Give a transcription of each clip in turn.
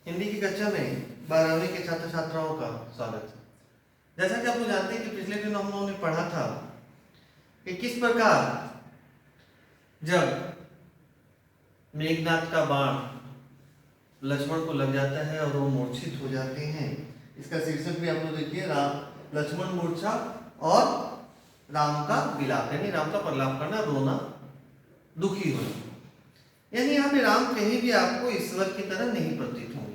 हिंदी की कक्षा में 12वीं के छात्र छात्राओं का स्वागत है। जैसा कि आप लोग जानते हैं कि पिछले दिन हम लोगों ने पढ़ा था कि किस प्रकार जब मेघनाथ का बाण लक्ष्मण को लग जाता है और वो मूर्छित हो जाते हैं। इसका शीर्षक भी आप लोग देखिए, राम लक्ष्मण मूर्छा और राम का विलाप, यानी राम का प्रलाप करना, रोना, दुखी होना। यानी यहाँ पे राम कहीं भी आपको ईश्वर की तरह नहीं प्रतीत होंगे।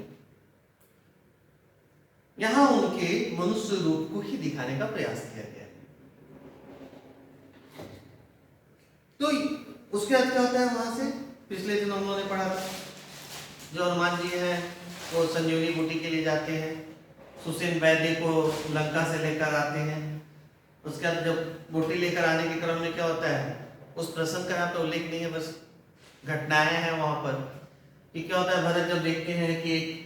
यहाँ उनके मनुष्य रूप को ही दिखाने का प्रयास किया गया है। तो उसके बाद क्या होता है, वहां से पिछले दिन हम लोगों ने पढ़ा था, जो हनुमान जी हैं वो संजीवनी बूटी के लिए जाते हैं, सुसेन वैद्य को लंका से लेकर आते हैं। उसके बाद जब बूटी लेकर आने के क्रम में क्या होता है, उस प्रसंग का यहाँ पे उल्लेख नहीं है, बस घटनाएं हैं वहां पर कि क्या होता है। भरत जब देखते हैं कि एक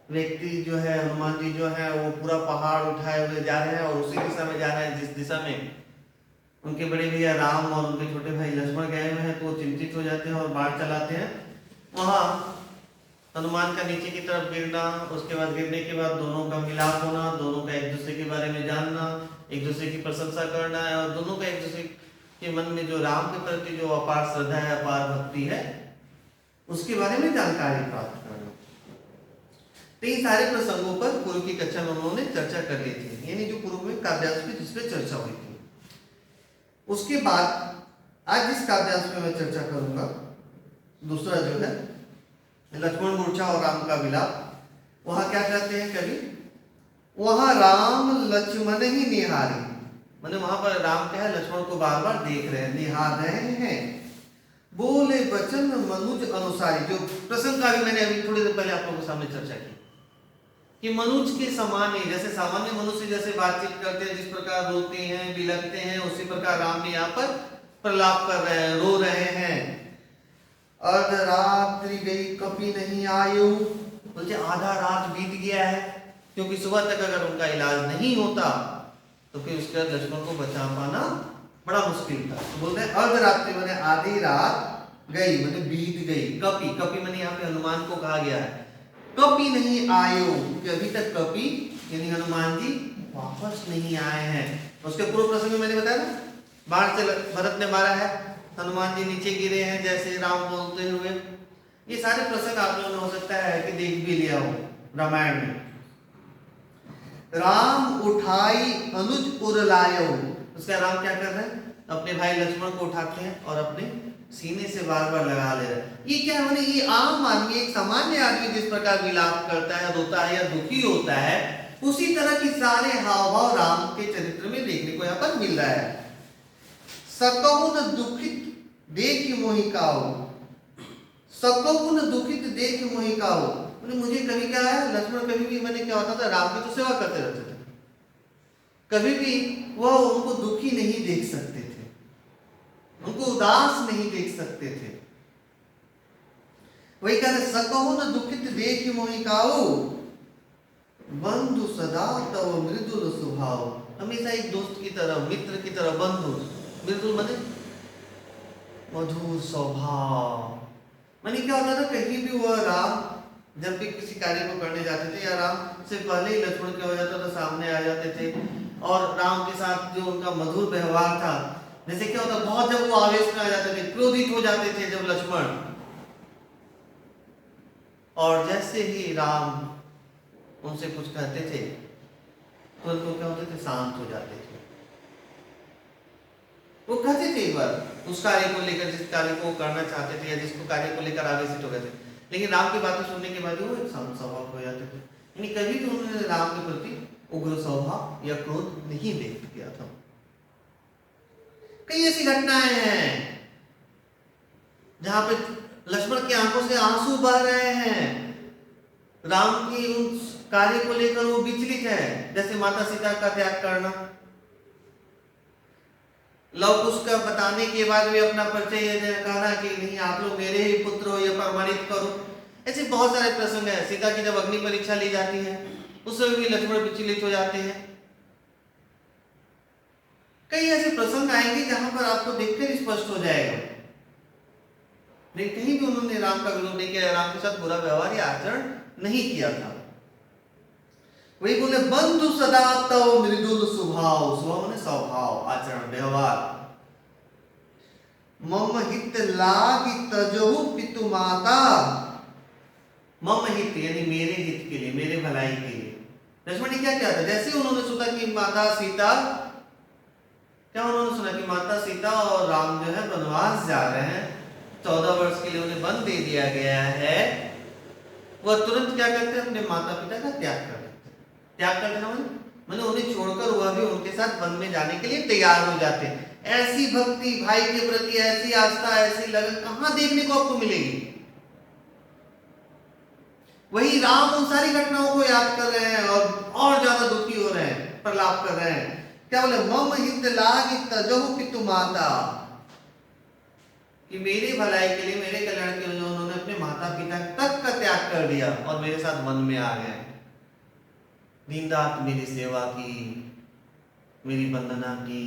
व्यक्ति जो है, हनुमान जी जो है वो पूरा पहाड़ उठाए हुए जा रहे हैं और उसी दिशा में जा रहे हैं जिस दिशा में उनके बड़े भैया राम और उनके छोटे भाई लक्ष्मण गए हुए हैं, तो वो चिंतित हो जाते हैं और बाण चलाते हैं। वहां हनुमान का नीचे की तरफ गिरना, उसके बाद गिरने के बाद दोनों का मिलाप होना, दोनों का एक दूसरे के बारे में जानना, एक दूसरे की प्रशंसा करना है और दोनों का एक दूसरे के मन में जो राम के प्रति जो अपार श्रद्धा है, अपार भक्ति है, उसके बारे में जानकारी प्राप्त करना। तो इन सारे प्रसंगों पर पूर्व की कक्षा में उन्होंने चर्चा कर ली थी, यानी जो पूर्व में काव्यांश में जिस पे चर्चा हुई थी। उसके बाद आज जिस काव्यांश में मैं चर्चा करूंगा, दूसरा जो है लक्ष्मण मूर्छा और राम का विलाप, वहां क्या कहते हैं कवि, वहां राम लक्ष्मण ही निहारे, माने वहां पर राम क्या है, लक्ष्मण को बार बार देख रहे हैं, निहार रहे हैं। बोले वचन मनुज अनुसारी, जो प्रसंग का भी मैंने अभी थोड़ी देर पहले आप लोगों के सामने चर्चा की कि मनुज के समान ही, जैसे सामान्य मनुष्य जैसे बातचीत करते हैं, जिस प्रकार रोते हैं, बिलखते हैं, उसी प्रकार राम भी यहाँ पर प्रलाप कर रहे हैं, रो रहे हैं। अर्धरात्रि गई कपि नहीं आयो, बोलते आधा रात बीत गया है, क्योंकि सुबह तक अगर उनका इलाज नहीं होता तो फिर उसके बाद लक्ष्मण को बचा पाना बड़ा मुश्किल था। तो बोलते हैं अर्धरात्रि माने आधी रात गई, माने बीत गई। कपि, कपि माने यहाँ पे हनुमान को कहा गया है, कपि नहीं आयो, क्योंकि अभी तक कपि यानी हनुमान जी वापस नहीं आए हैं। उसके पूर्व प्रसंग में मैंने बताया ना, बाण से भरत ने मारा है, हनुमान जी नीचे गिरे हैं जैसे राम बोलते हुए। ये सारे प्रसंग आप लोगों ने हो सकता है कि देख भी लिया हो रामायण में। राम उठाई अनुज उरलायो, उसका राम क्या कर रहे हैं, अपने भाई लक्ष्मण को उठाते हैं और अपने सीने से बार बार लगा ले रहे हैं। ये क्या है, ये आम आदमी, एक सामान्य आदमी जिस प्रकार विलाप करता है, रोता है या दुखी होता है, उसी तरह की सारे हाव भाव राम के चरित्र में देखने को यहाँ पर मिल रहा है। सकहुन दुखित देख मोहिकाओ, सकहुन दुखित देख मोहिकाओ, मुझे कभी क्या है, लक्ष्मण कभी भी मैंने क्या होता था, राम की तो सेवा करते रहते थे, कभी भी वह उनको दुखी नहीं देख सकते थे, उनको उदास नहीं देख सकते थे। वही कहते सकहुन दुखित देख मोहिकाओ, बंधु सदा तव मृदुल स्वभाव, हमेशा एक दोस्त की तरह, मित्र की तरह, बंधु, मृदुल माने मधुर स्वभाव। माने क्या होता था, कहीं भी वह राम जब भी किसी कार्य को करने जाते थे या राम से पहले ही लक्ष्मण क्या हो जाता था, सामने आ जाते थे और राम के साथ जो उनका मधुर व्यवहार था, जैसे क्या होता, बहुत जब वो आवेश में आ जाते थे, क्रोधित हो जाते थे जब लक्ष्मण, और जैसे ही राम उनसे कुछ कहते थे तो उनको क्या होते थे, शांत हो जाते थे। वो कहते थे एक बार उस कार्य को लेकर, जिस कार्य को करना चाहते थे या जिसको कार्य को लेकर आवेशित हो गए थे, लेकिन राम की बातें सुनने के बाद वो एक शांत स्वभाव हो जाते थे। यानी कभी भी उन्होंने राम के प्रति उग्र स्वभाव या क्रोध नहीं व्यक्त किया था। कई ऐसी घटनाएं हैं जहां पे लक्ष्मण की आंखों से आंसू बह रहे हैं, राम की उस कार्य को लेकर वो विचलित है, जैसे माता सीता का त्याग करना, लव कुश का बताने के बाद भी अपना परिचय कहना कि नहीं आप लोग मेरे ही पुत्र हो, यह प्रमाणित करो। ऐसे बहुत सारे प्रसंग हैं। सीता की जब अग्नि परीक्षा ली जाती है उस समय भी लक्ष्मण विचलित हो जाते हैं। कई ऐसे प्रसंग आएंगे जहां पर आपको देखकर स्पष्ट हो जाएगा लेकिन कहीं भी उन्होंने राम का विरोध नहीं किया, राम के साथ बुरा व्यवहार या आचरण नहीं किया था। वही बोले बंधु सदा तव मृदुल स्वभाव, स्वभाव माने स्वभाव, आचरण, व्यवहार। मम हित लागी तजहु पितु माता, मम हित यानी मेरे हित के लिए, मेरे भलाई के लिए। लक्ष्मण ने क्या किया था, जैसे उन्होंने सुना कि माता सीता, क्या उन्होंने सुना कि माता सीता और राम जो है वनवास जा रहे हैं, 14 वर्ष के लिए उन्हें वन दे दिया गया है, वह तुरंत क्या करते हैं, अपने माता पिता का त्याग कर देते। त्याग कर देना मैंने उन्हें छोड़कर वह भी उनके साथ वन में जाने के लिए तैयार हो जाते हैं। ऐसी भक्ति भाई के प्रति, ऐसी आस्था, ऐसी लगन कहां देखने को आपको मिलेगी। वही राम उन सारी घटनाओं को याद कर रहे हैं और ज्यादा दुखी हो रहे हैं, प्रलाप कर रहे हैं। क्या बोले, मम हित लागी तजहु पितु माता, कि मेरे भलाई के लिए, मेरे कल्याण के लिए उन्होंने अपने माता पिता तक का त्याग कर दिया और मेरे साथ वन में आ गए। दिन रात मेरी सेवा की, मेरी वंदना की।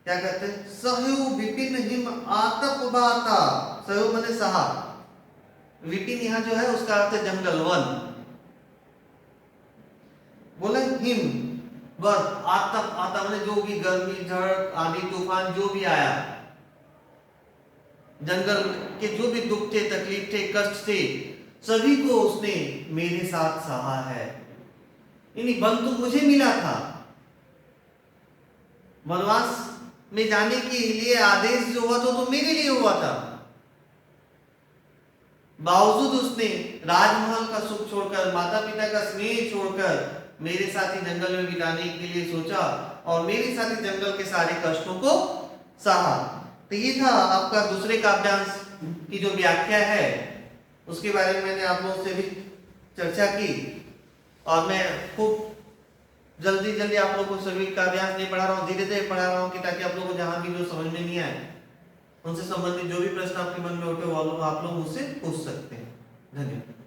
क्या कहते हैं, सहयु विपिन हिम आतप बाता, सहयु माने सहा, विपिन यहाँ जो है उसका अर्थ है जंगल, वन। बोले हिम बर्फ, आतप, आता माने जो भी गर्मी, झड़, आंधी तूफान जो भी आया, जंगल के जो भी दुख थे, तकलीफ थे, कष्ट थे, सभी को उसने मेरे साथ सहा है। यानी बंधु मुझे मिला था, वनवास में जाने के लिए आदेश जो हुआ था तो मेरे लिए हुआ था। बावजूद उसने राजमहल का सुख छोड़कर, माता पिता का स्नेह छोड़कर मेरे साथ ही जंगल में बिताने के लिए सोचा और मेरे साथ ही जंगल के सारे कष्टों को सहा। तो ये था आपका दूसरे काव्यांश की जो व्याख्या है, उसके बारे में मैंने आप लोगों से भी चर्चा की। और मैं खूब जल्दी आप लोगों को सभी काव्यांश नहीं पढ़ा रहा हूँ, धीरे धीरे पढ़ा रहा हूँ कि ताकि आप लोगों को जहां भी जो समझ में नहीं आए, उनसे संबंधित जो भी प्रश्न आपके मन में उठे वो आप लोग मुझसे पूछ सकते हैं। धन्यवाद।